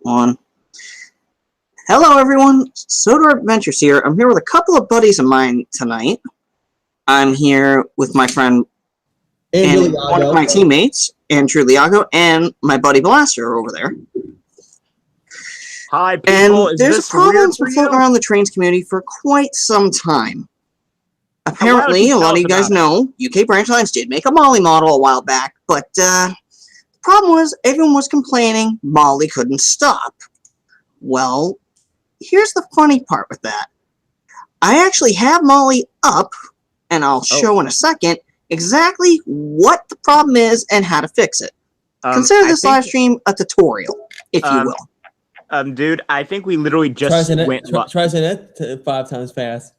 On. Hello, everyone. Soda Adventures here. I'm here with a couple of buddies of mine tonight. I'm here with my friend and one of my teammates, Andrew Liago, and my buddy Blaster over there. Hi, people. And there's a problem that's been floating around the trainz community for quite some time. Apparently, a lot of you guys know UK Branch Lines did make a Molly model a while back, but the problem was everyone was complaining Molly couldn't stop. Well, here's the funny part with that. I actually have Molly up, and I'll show in a second exactly what the problem is and how to fix it. Consider this live stream a tutorial, if you will. Dude, I think we literally just went live. Try saying it 5 times fast.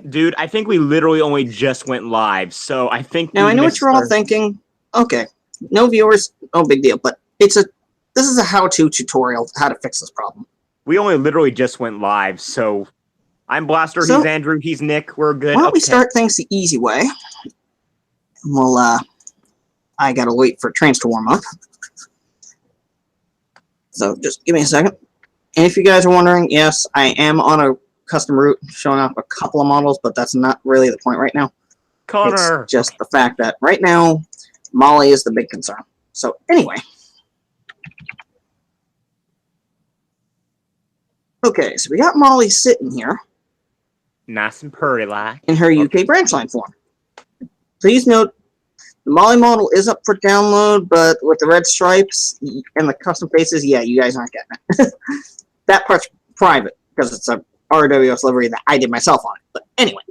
Dude, I think we literally only just went live, so I think now I know what you're all thinking. Okay, no viewers, no big deal, but this is a how-to tutorial how to fix this problem. We only literally just went live, so I'm Blaster, he's Andrew, he's Nick, we're good. Why don't we start things the easy way? Well, I gotta wait for trainz to warm up. So just give me a second. And if you guys are wondering, yes, I am on a custom route showing off a couple of models, but that's not really the point right now. Connor! It's just the fact that right now, Molly is the big concern. So anyway. Okay, so we got Molly sitting here. Nice and purty like. In her UK branch line form. Please note, the Molly model is up for download, but with the red stripes and the custom faces, yeah, you guys aren't getting it. That part's private, because it's a RWS livery that I did myself on it. But anyway.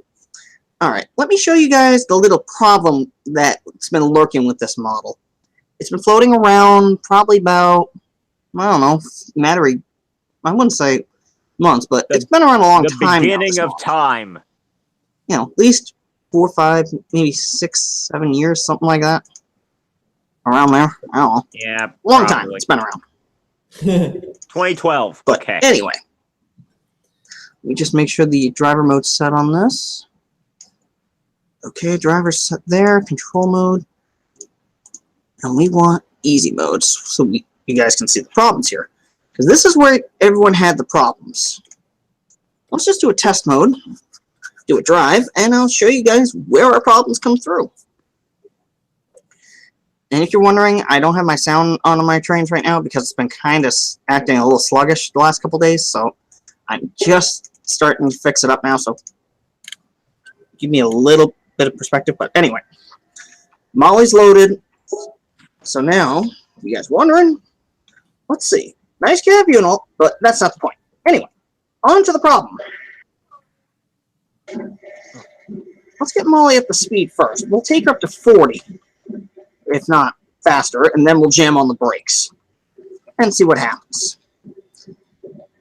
Alright, let me show you guys the little problem that's been lurking with this model. It's been floating around probably about, I don't know, I wouldn't say months, but it's been around a long time. The beginning of time. You know, at least 4, 5, maybe 6, 7 years, something like that. Around there. I don't know. Yeah. Long time. It's been around. 2012. But okay. Anyway. Let me just make sure the driver mode's set on this. Okay, driver's set there. Control mode. And we want easy modes so you guys can see the problems here. Because this is where everyone had the problems. Let's just do a test mode, do a drive, and I'll show you guys where our problems come through. And if you're wondering, I don't have my sound on my trainz right now because it's been kind of acting a little sluggish the last couple days, so I'm just starting to fix it up now, so give me a little bit of perspective. But anyway, Molly's loaded. So now, you guys wondering, let's see. Nice cab and all, but that's not the point. Anyway, on to the problem. Let's get Molly up to speed first. We'll take her up to 40, if not faster, and then we'll jam on the brakes and see what happens.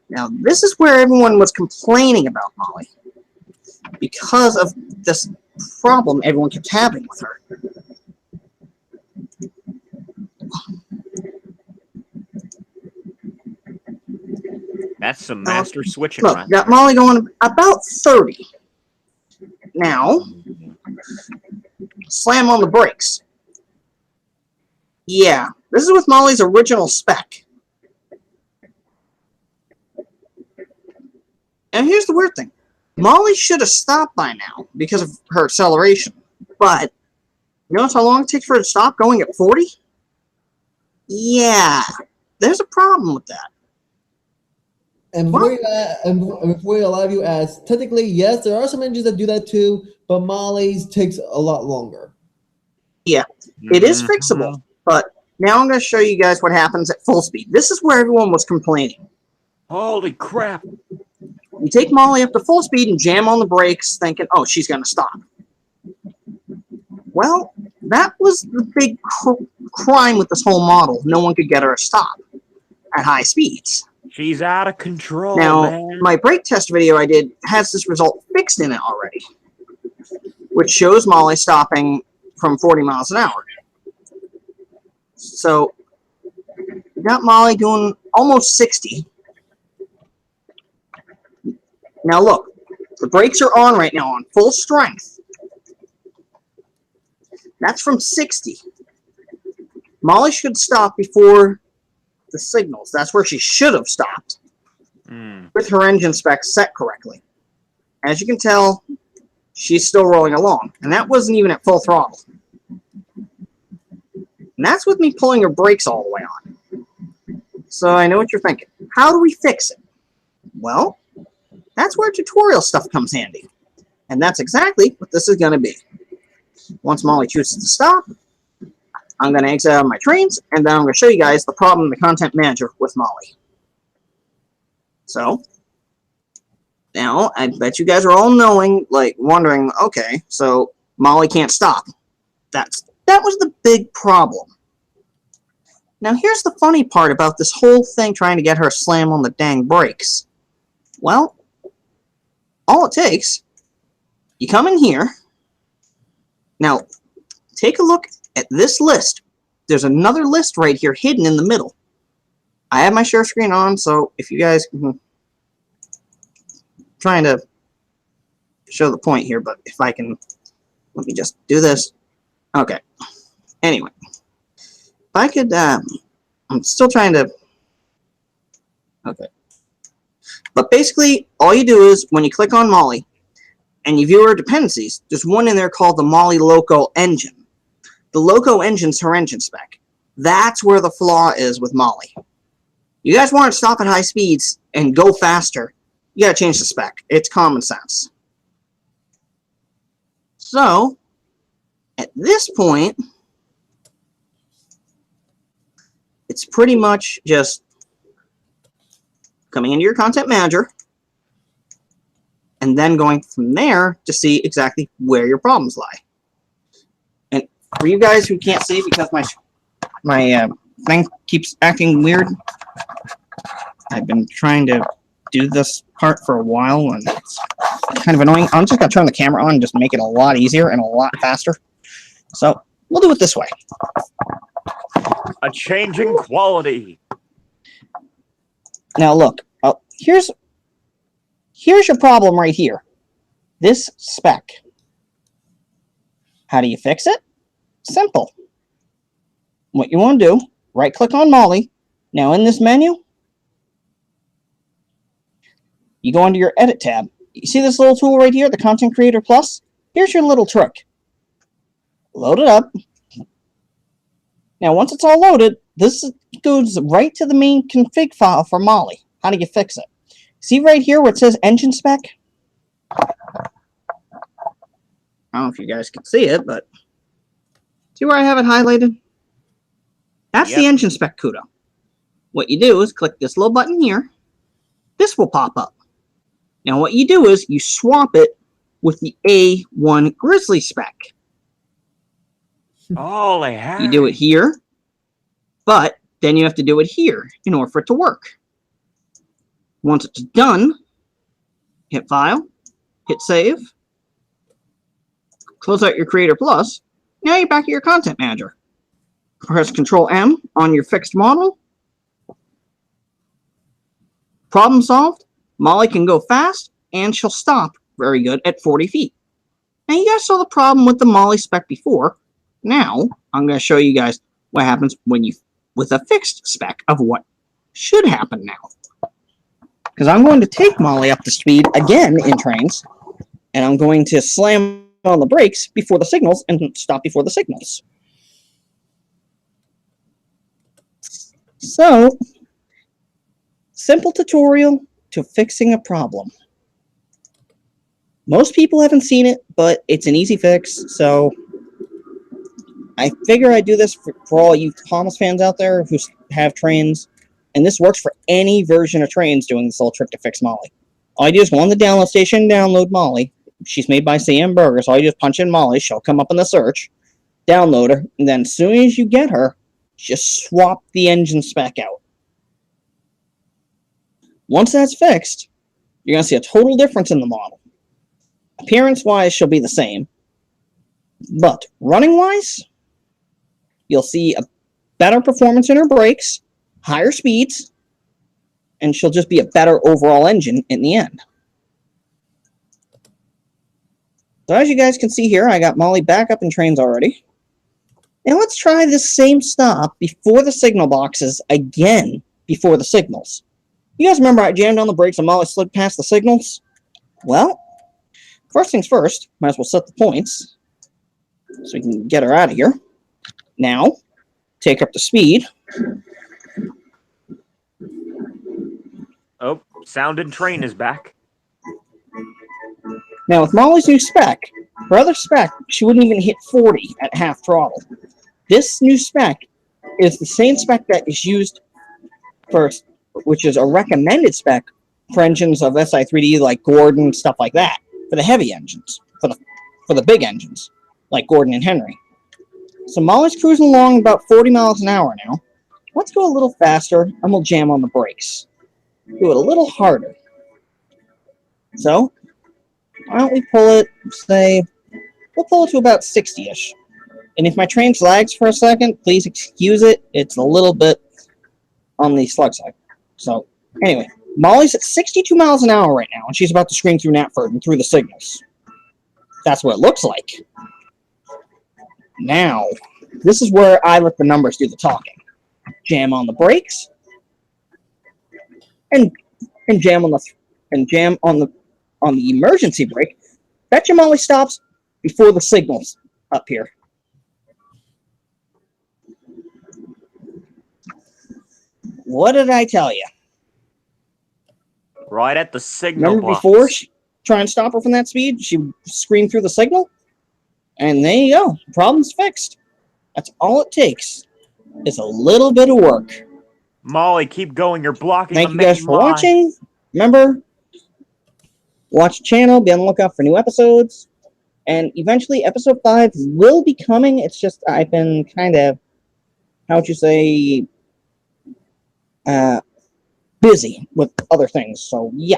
Now, this is where everyone was complaining about Molly because of this problem everyone kept having with her. That's some master switching. Look, got Molly going about 30. Now, slam on the brakes. Yeah, this is with Molly's original spec. And here's the weird thing. Molly should have stopped by now because of her acceleration. But, you notice how long it takes for her to stop going at 40? Yeah, there's a problem with that. And before a lot of you ask, technically, yes, there are some engines that do that too, but Molly's takes a lot longer. Yeah, it is fixable, but now I'm going to show you guys what happens at full speed. This is where everyone was complaining. Holy crap. You take Molly up to full speed and jam on the brakes thinking, oh, she's going to stop. Well, that was the big crime with this whole model. No one could get her to stop at high speeds. She's out of control, now, man. My brake test video I did has this result fixed in it already, which shows Molly stopping from 40 miles an hour. So, we got Molly doing almost 60. Now look, the brakes are on right now on full strength. That's from 60. Molly should stop before the signals. That's where she should have stopped Hmm. with her engine specs set correctly. As you can tell, she's still rolling along, and that wasn't even at full throttle. And that's with me pulling her brakes all the way on. So I know what you're thinking. How do we fix it? Well, that's where tutorial stuff comes handy. And that's exactly what this is going to be. Once Molly chooses to stop, I'm going to exit out of my trains, and then I'm going to show you guys the problem in the content manager with Molly. So, now, I bet you guys are all wondering, okay, so Molly can't stop. That was the big problem. Now, here's the funny part about this whole thing trying to get her to slam on the dang brakes. Well, all it takes, you come in here. Now, take a look at this list. There's another list right here hidden in the middle. I have my share screen on, so if you guys can... trying to show the point here, but if I can... let me just do this. Okay. Anyway. If I could... I'm still trying to... okay. But basically, all you do is, when you click on Molly, and you view her dependencies, there's one in there called the Molly Loco Engine. The Loco Engine's her engine spec. That's where the flaw is with Molly. You guys want to stop at high speeds and go faster, you gotta change the spec. It's common sense. So, at this point, it's pretty much just coming into your content manager and then going from there to see exactly where your problems lie. And for you guys who can't see because my thing keeps acting weird, I've been trying to do this part for a while and it's kind of annoying. I'm just going to turn the camera on and just make it a lot easier and a lot faster. So we'll do it this way. A changing quality. Now look, here's your problem right here. This spec. How do you fix it? Simple. What you want to do, right click on Molly. Now in this menu, you go under your Edit tab. You see this little tool right here, the Content Creator Plus? Here's your little trick. Load it up. Now, once it's all loaded, this goes right to the main config file for Molly. How do you fix it? See right here where it says Engine Spec? I don't know if you guys can see it, but see where I have it highlighted? That's the Engine Spec CUDA. What you do is click this little button here. This will pop up. Now what you do is you swap it with the A1 Grizzly spec. All I have. You do it here, but then you have to do it here in order for it to work. Once it's done, hit File, hit Save, close out your Creator Plus. Now you're back at your Content Manager. Press Control M on your fixed model. Problem solved. Molly can go fast, and she'll stop very good at 40 feet. Now, you guys saw the problem with the Molly spec before. Now, I'm going to show you guys what happens when you, with a fixed spec of what should happen now. Because I'm going to take Molly up to speed again in trains, and I'm going to slam on the brakes before the signals and stop before the signals. So, simple tutorial to fixing a problem. Most people haven't seen it, but it's an easy fix, so I figure I'd do this for all you Thomas fans out there who have trains, and this works for any version of trains doing this little trick to fix Molly. All you do is go on the download station, download Molly. She's made by CM Burgers. All you do is punch in Molly, she'll come up in the search, download her, and then as soon as you get her, just swap the engine spec out. Once that's fixed, you're going to see a total difference in the model. Appearance-wise, she'll be the same. But running-wise, you'll see a better performance in her brakes, higher speeds, and she'll just be a better overall engine in the end. So as you guys can see here, I got Molly back up in trains already. Now let's try this same stop before the signal boxes again before the signals. You guys remember I jammed on the brakes and Molly slid past the signals? Well, first things first, might as well set the points so we can get her out of here. Now, take up the speed. Oh, Sound and Train is back. Now, with Molly's new spec, her other spec, she wouldn't even hit 40 at half throttle. This new spec is the same spec that is used for, which is a recommended spec for engines of SI3D like Gordon, stuff like that, for the heavy engines, for the big engines, like Gordon and Henry. So Molly's cruising along about 40 miles an hour now. Let's go a little faster, and we'll jam on the brakes. Do it a little harder. So, why don't we pull it, say, we'll pull it to about 60-ish. And if my train lags for a second, please excuse it. It's a little bit on the slug side. So, anyway, Molly's at 62 miles an hour right now, and she's about to scream through Knapford and through the signals. That's what it looks like. Now, this is where I let the numbers do the talking. Jam on the brakes, and jam on the emergency brake. Betcha Molly stops before the signals up here. What did I tell you? Right at the signal Remember box. before she try and stop her from that speed? She screamed through the signal, and there you go. Problem's fixed. That's all it takes. Is a little bit of work. Molly, keep going. You're blocking Thank the you guys main for line. watching. Remember, watch the channel. Be on the lookout for new episodes. And eventually, episode 5 will be coming. It's just I've been kind of, how would you say, busy with other things. So, yeah.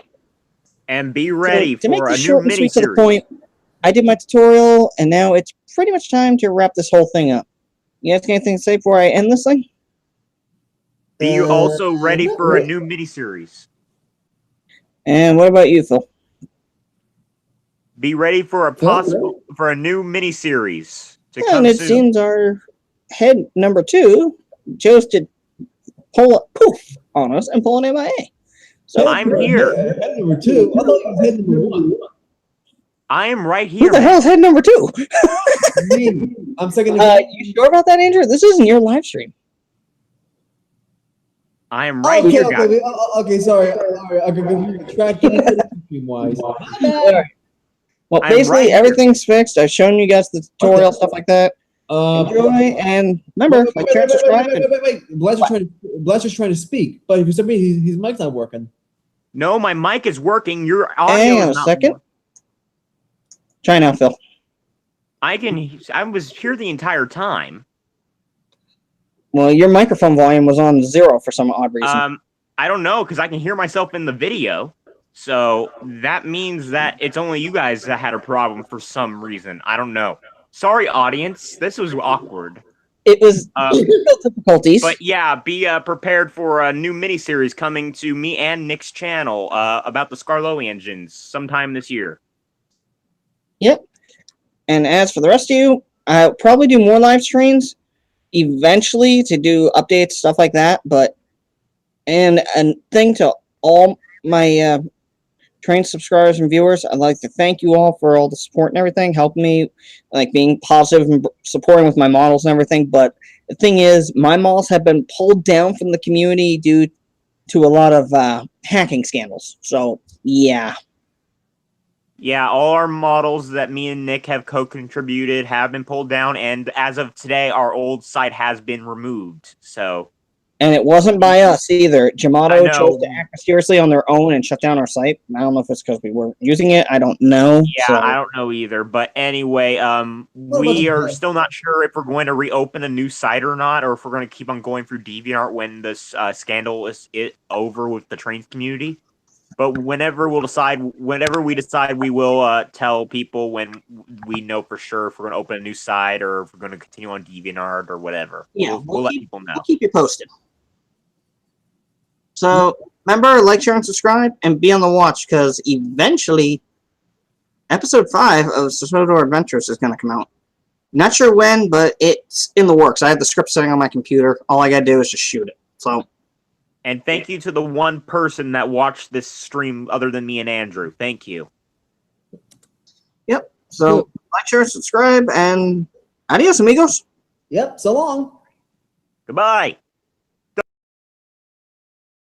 And be ready So, to make for a this new short and sweet to the miniseries. point, I did my tutorial, and now it's pretty much time to wrap this whole thing up. You guys got anything to say before I end this thing? Be also ready not for a really. new miniseries. And what about you, Phil? Be ready for a new miniseries to come And it soon. seems our head number 2 chose to pull a poof on us and pull an MIA. So I'm here. Head number 2. I thought it was head number 1. I am right who here. the hell is head number 2? Me. I'm second. You sure about that, Andrew? This isn't your live stream. I am right Okay, here, okay, guys. okay, sorry. Okay, tracking wise. Well, I'm basically, right here. everything's fixed. I've shown you guys the tutorial, stuff like that. Enjoy, and remember, like, share, and subscribe. Wait. Blaster's trying to speak, but for some reason his mic's not working. No, my mic is working. Your audio Hang on is a not second. working. Try now, Phil. I was here the entire time. Well, your microphone volume was on 0 for some odd reason. I don't know, because I can hear myself in the video. So that means that it's only you guys that had a problem for some reason. I don't know. Sorry, audience. This was awkward. It was difficulties. But yeah, be prepared for a new miniseries coming to me and Nick's channel about the Scarlowi engines sometime this year. Yep. And as for the rest of you, I'll probably do more live streams eventually to do updates, stuff like that. But, and a thing to all my train subscribers and viewers, I'd like to thank you all for all the support and everything, helping me, like being positive and supporting with my models and everything. But the thing is, my models have been pulled down from the community due to a lot of hacking scandals. So, yeah. Yeah, all our models that me and Nick have co-contributed have been pulled down, and as of today, our old site has been removed. So, and it wasn't by us either. I Jamato know. chose to act mysteriously on their own and shut down our site. I don't know if it's because we weren't using it. I don't know. Yeah, So, I don't know either. But anyway, we are still not sure if we're going to reopen a new site or not, or if we're going to keep on going through DeviantArt when this scandal is over with the trains community. But whenever we decide, we will tell people when we know for sure if we're going to open a new site or if we're going to continue on DeviantArt or whatever. yeah, We'll let people know. We'll keep you posted. So, remember, like, share, and subscribe, and be on the watch, because eventually, episode 5 of Sotoro Adventures is going to come out. Not sure when, but it's in the works. I have the script sitting on my computer. All I gotta do is just shoot it. So. And thank you to the one person that watched this stream other than me and Andrew. Thank you. Yep. So like, share, subscribe, and adios, amigos. Yep. So long. Goodbye.